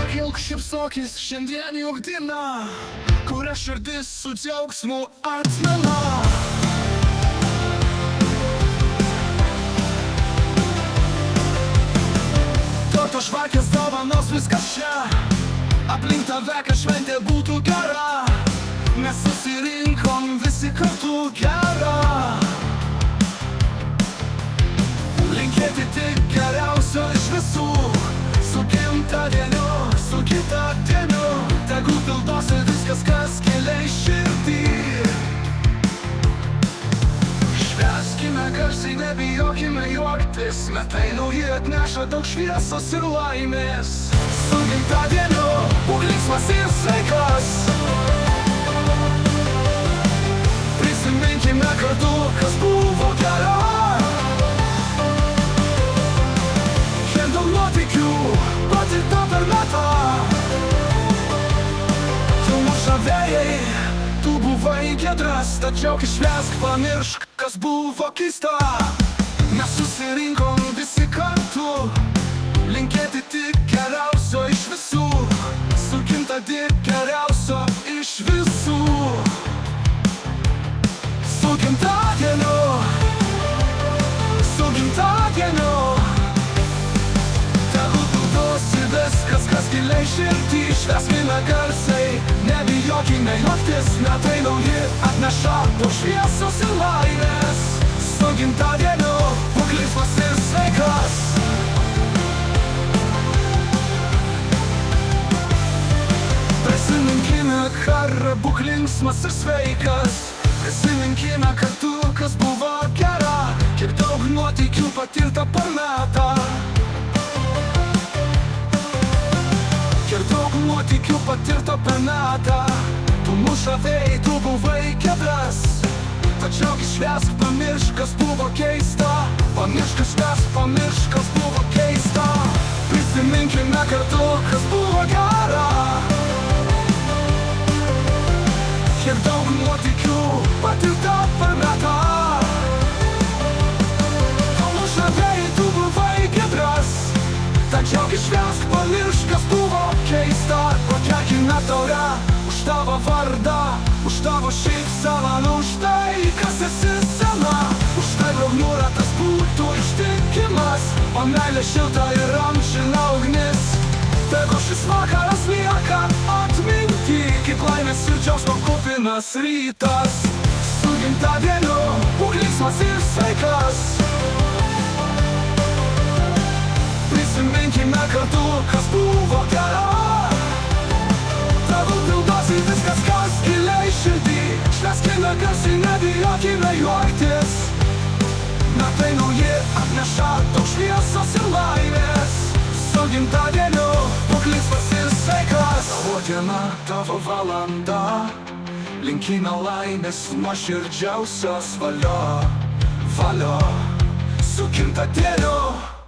Pakilk šypsokis, šiandien juk diena, kuria širdis su džiaugsmu atmena. Torto žvakės dovanos viskas čia, aplink tave, kad šventė būtų gera. Mes susirinkom visi kartu gera. Linkėti tik geriausio iš visų, su gimtadieniu, su kitadieniu. Tegu pildosi viskas, kas giliai širdį. Švęskime garsiai, nebijokime juoktis, metai nauji atneša daug šviesos ir laimės. Su gimtadieniu, būk linksmas ir sveikas. Prisiminkime kartu, kas buvo gera. Šiandien nuotykių patirta per metą. Tu mūsų vėjai, tu buvai giedras, tačiau kai švęsk, pamiršk, kas buvo keista. Mes susirinkom visi kartu, linkėti tik geriausio iš visų, su gimtadieniu geriausio iš visų. Su gimtadieniu, su gimtadieniu. Tegu pildosi viskas, kas giliai širdį. Švęskime garsiai, nebijokime juoktis, metai nauji atneša daug šviesos ir laimės. Su gimtadieniu, būk linksmas ir sveikas. Prisiminkime karą, būk linksmas ir sveikas. Prisiminkime kartu, kas buvo gera, kiek daug nuotykių patirta per metą. Kiek daug nuotykių patirta per metą. Tu mūsų vėjai, tu buvai giedras, tačiau kai švęsk, pamiršk, kas buvo keista. Pamiršk, kas švęsk, pamiršk, kas buvo keista. Prisiminkime kartu, kas buvo gera. Kiek daug nuotykių patirta per metą. Tu mūsų vėjai, tu buvai giedras, tačiau kai švęsk, pamiršk, kas buvo keista. Pakelkime taurę už tavo vardą, už tavo šypseną, už tai, kas esi sena. Už tai liūdnų ratas būtų ištikimas, o meilė šilta ir amžina ugnis. Tegu šis vakaras lieka atminty, kaip laimės ir džiaugsmo kupinas rytas. Su gimtadieniu, būk linksmas ir sveikas. Prisiminkime kartu, kas buvo gera. Tegu pildosi viskas, kas giliai širdį. Švęskime garsiai, nebijokime juoktis. Metai nauji atneša daug šviesos ir laimės. Su gimtadieniu, būk linksmas ir sveikas. Tavo diena, tavo valanda, linkime laimės nuoširdžiausios valio. Su gimtadieniu.